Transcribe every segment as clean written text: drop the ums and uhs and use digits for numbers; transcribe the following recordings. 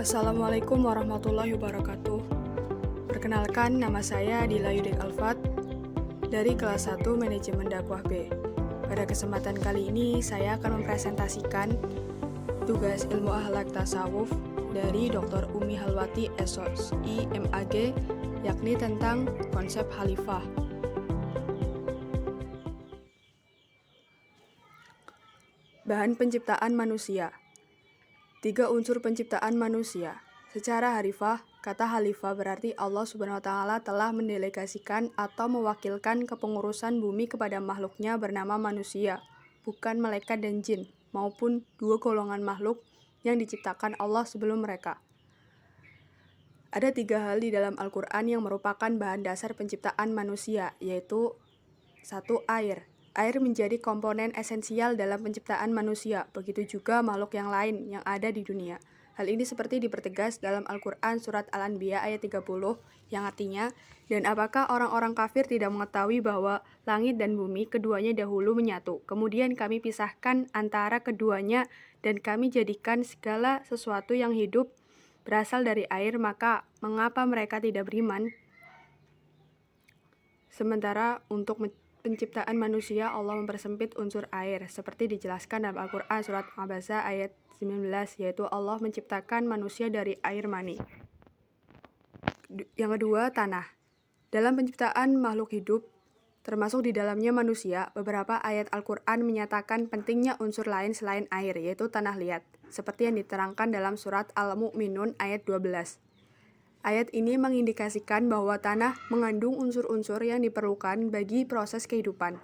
Assalamualaikum warahmatullahi wabarakatuh. Perkenalkan, nama saya Dila Yudik Alfat dari kelas 1 Manajemen Dakwah B. Pada kesempatan kali ini, saya akan mempresentasikan tugas ilmu akhlak tasawuf dari Dr. Umi Halwati SOI MAG, yakni tentang konsep khalifah. Bahan penciptaan manusia. 3 unsur penciptaan manusia. Secara harfiah, kata khalifah berarti Allah Subhanahu wa taala telah mendelegasikan atau mewakilkan kepengurusan bumi kepada makhluknya bernama manusia, bukan malaikat dan jin, maupun 2 golongan makhluk yang diciptakan Allah sebelum mereka. Ada 3 hal di dalam Al-Quran yang merupakan bahan dasar penciptaan manusia, yaitu 1. Air. Air menjadi komponen esensial dalam penciptaan manusia, begitu juga makhluk yang lain yang ada di dunia. Hal ini seperti dipertegas dalam Al-Quran Surat Al-Anbiya ayat 30, yang artinya, dan apakah orang-orang kafir tidak mengetahui bahwa langit dan bumi keduanya dahulu menyatu, kemudian kami pisahkan antara keduanya, dan kami jadikan segala sesuatu yang hidup berasal dari air, maka mengapa mereka tidak beriman? Sementara untuk penciptaan manusia, Allah mempersempit unsur air, seperti dijelaskan dalam Al-Quran Surat Abasa ayat 19, yaitu Allah menciptakan manusia dari air mani. Yang kedua, tanah. Dalam penciptaan makhluk hidup, termasuk di dalamnya manusia, beberapa ayat Al-Quran menyatakan pentingnya unsur lain selain air, yaitu tanah liat, seperti yang diterangkan dalam Surat Al-Mu'minun ayat 12. Ayat ini mengindikasikan bahwa tanah mengandung unsur-unsur yang diperlukan bagi proses kehidupan.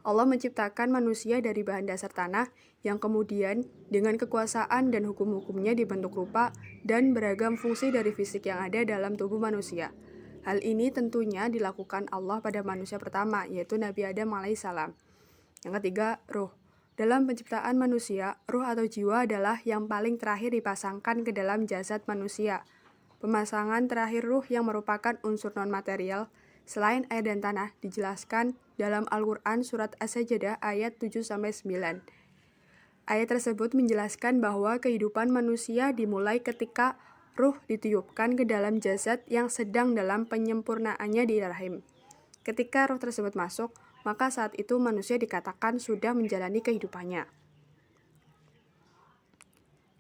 Allah menciptakan manusia dari bahan dasar tanah yang kemudian dengan kekuasaan dan hukum-hukumnya dibentuk rupa dan beragam fungsi dari fisik yang ada dalam tubuh manusia. Hal ini tentunya dilakukan Allah pada manusia pertama, yaitu Nabi Adam alaihissalam. Yang ketiga, ruh. Dalam penciptaan manusia, ruh atau jiwa adalah yang paling terakhir dipasangkan ke dalam jasad manusia. Pemasangan terakhir ruh yang merupakan unsur non-material selain air dan tanah dijelaskan dalam Al-Quran Surat As-Sajdah ayat 7-9. Ayat tersebut menjelaskan bahwa kehidupan manusia dimulai ketika ruh ditiupkan ke dalam jasad yang sedang dalam penyempurnaannya di rahim. Ketika ruh tersebut masuk, maka saat itu manusia dikatakan sudah menjalani kehidupannya.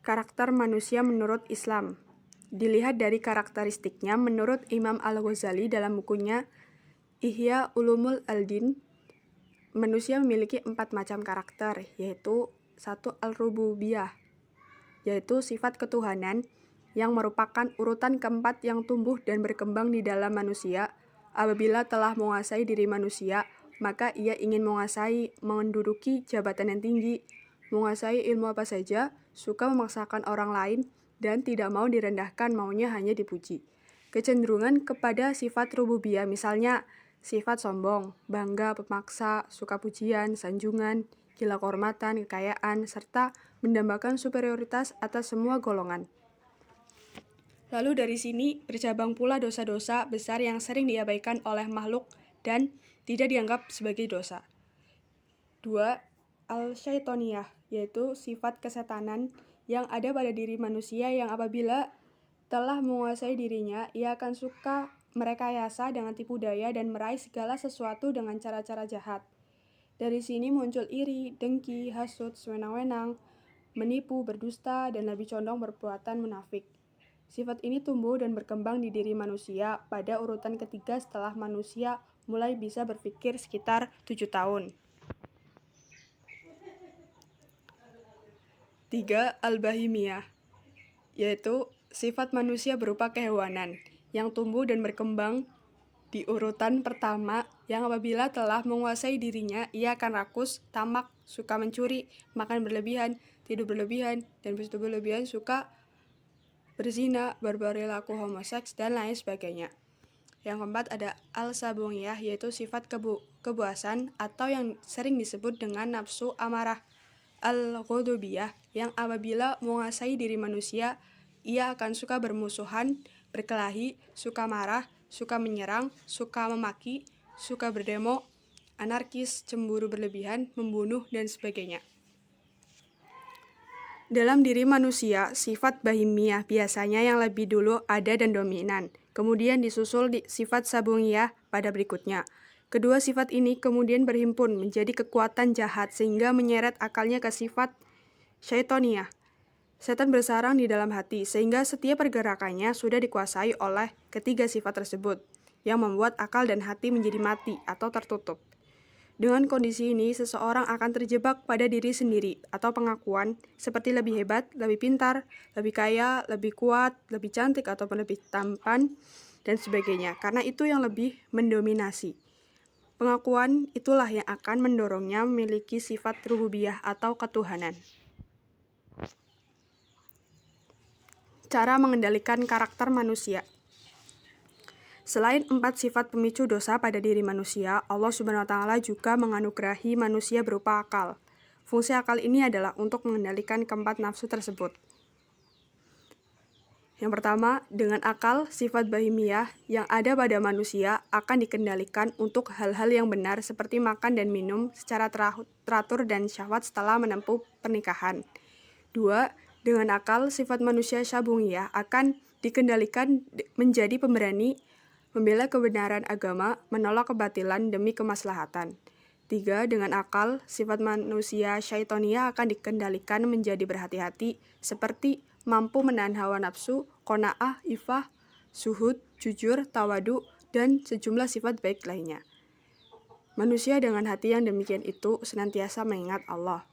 Karakter manusia menurut Islam. Dilihat dari karakteristiknya, menurut Imam Al-Ghazali dalam bukunya Ihya Ulumul Al-Din, manusia memiliki 4 macam karakter, yaitu 1. Al-Rububiyah, yaitu sifat ketuhanan yang merupakan urutan keempat yang tumbuh dan berkembang di dalam manusia. Apabila telah menguasai diri manusia, maka ia ingin menduduki jabatan yang tinggi, menguasai ilmu apa saja, suka memaksakan orang lain, dan tidak mau direndahkan, maunya hanya dipuji. Kecenderungan kepada sifat rububiyah, misalnya sifat sombong, bangga, pemaksa, suka pujian, sanjungan, gila kehormatan, kekayaan, serta mendambakan superioritas atas semua golongan. Lalu dari sini bercabang pula dosa-dosa besar yang sering diabaikan oleh makhluk dan tidak dianggap sebagai dosa. 2. Al-Syaitoniyah, yaitu sifat kesetanan yang ada pada diri manusia yang apabila telah menguasai dirinya, ia akan suka merekayasa dengan tipu daya dan meraih segala sesuatu dengan cara-cara jahat. Dari sini muncul iri, dengki, hasut, sewenang-wenang, menipu, berdusta, dan lebih condong berperbuatan munafik. Sifat ini tumbuh dan berkembang di diri manusia pada urutan ketiga setelah manusia mulai bisa berpikir sekitar 7 tahun. 3. Al-Bahimiyah, yaitu sifat manusia berupa kehewanan yang tumbuh dan berkembang di urutan pertama yang apabila telah menguasai dirinya, ia akan rakus, tamak, suka mencuri, makan berlebihan, tidur berlebihan, dan berlebihan, suka berzina, berperilaku homoseks, dan lain sebagainya. Yang keempat ada Al-Sabungiyah, yaitu sifat kebuasan atau yang sering disebut dengan nafsu amarah. Al-Ghadubiyah, yang apabila menguasai diri manusia, ia akan suka bermusuhan, berkelahi, suka marah, suka menyerang, suka memaki, suka berdemo, anarkis, cemburu berlebihan, membunuh, dan sebagainya. Dalam diri manusia, sifat bahimiyah biasanya yang lebih dulu ada dan dominan, kemudian disusul sifat sabungiyah pada berikutnya. Kedua sifat ini kemudian berhimpun menjadi kekuatan jahat sehingga menyeret akalnya ke sifat syaitoniyah. Setan bersarang di dalam hati sehingga setiap pergerakannya sudah dikuasai oleh ketiga sifat tersebut, yang membuat akal dan hati menjadi mati atau tertutup. Dengan kondisi ini, seseorang akan terjebak pada diri sendiri atau pengakuan seperti lebih hebat, lebih pintar, lebih kaya, lebih kuat, lebih cantik, ataupun lebih tampan, dan sebagainya. Karena itu yang lebih mendominasi. Pengakuan itulah yang akan mendorongnya memiliki sifat rububiyah atau ketuhanan. Cara mengendalikan karakter manusia. Selain 4 sifat pemicu dosa pada diri manusia, Allah Subhanahu wa Ta'ala juga menganugerahi manusia berupa akal. Fungsi akal ini adalah untuk mengendalikan keempat nafsu tersebut. Yang pertama, dengan akal, sifat bahimiyah yang ada pada manusia akan dikendalikan untuk hal-hal yang benar seperti makan dan minum secara teratur dan syahwat setelah menempuh pernikahan. 2. Dengan akal, sifat manusia syabungiyah akan dikendalikan menjadi pemberani, membela kebenaran agama, menolak kebatilan demi kemaslahatan. 3. Dengan akal, sifat manusia syaitoniyah akan dikendalikan menjadi berhati-hati, seperti mampu menahan hawa nafsu, qanaah, ifah, suhud, jujur, tawadu, dan sejumlah sifat baik lainnya. Manusia dengan hati yang demikian itu senantiasa mengingat Allah.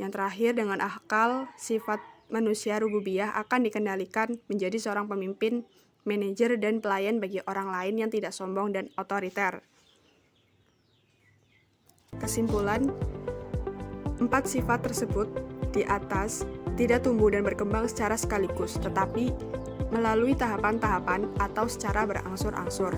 Yang terakhir, dengan akal, sifat manusia rububiyah akan dikendalikan menjadi seorang pemimpin, manajer, dan pelayan bagi orang lain yang tidak sombong dan otoriter. Kesimpulan, 4 sifat tersebut di atas tidak tumbuh dan berkembang secara sekaligus, tetapi melalui tahapan-tahapan atau secara berangsur-angsur.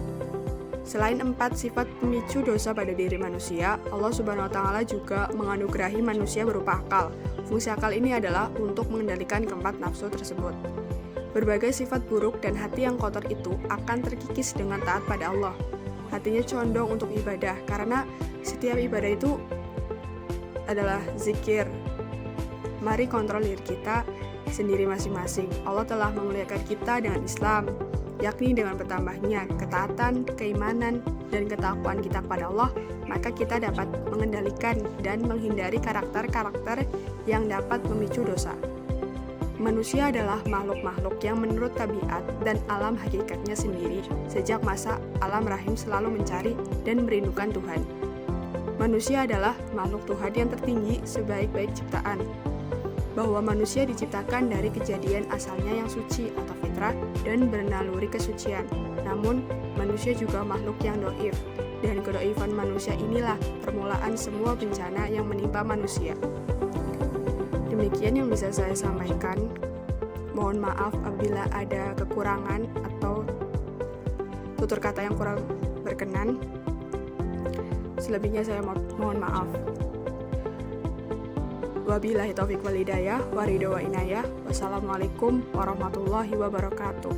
Selain 4 sifat pemicu dosa pada diri manusia, Allah Subhanahu wa Ta'ala juga menganugerahi manusia berupa akal. Fungsi akal ini adalah untuk mengendalikan keempat nafsu tersebut. Berbagai sifat buruk dan hati yang kotor itu akan terkikis dengan taat pada Allah. Hatinya condong untuk ibadah, karena setiap ibadah itu adalah zikir. Mari kontrol diri kita sendiri masing-masing. Allah telah memuliakan kita dengan Islam, yakni dengan bertambahnya ketaatan, keimanan, dan ketakwaan kita kepada Allah, maka kita dapat mengendalikan dan menghindari karakter-karakter yang dapat memicu dosa. Manusia adalah makhluk-makhluk yang menurut tabiat dan alam hakikatnya sendiri sejak masa alam rahim selalu mencari dan merindukan Tuhan. Manusia adalah makhluk Tuhan yang tertinggi sebaik-baik ciptaan. Bahwa manusia diciptakan dari kejadian asalnya yang suci atau fitrah dan bernaluri kesucian. Namun, manusia juga makhluk yang doif, dan kedoifan manusia inilah permulaan semua bencana yang menimpa manusia. Demikian yang bisa saya sampaikan. Mohon maaf apabila ada kekurangan atau tutur kata yang kurang berkenan. Selebihnya saya mohon maaf. Wabillahi taufiq wal hidayah, wa ridho wa inayah. Wassalamualaikum warahmatullahi wabarakatuh.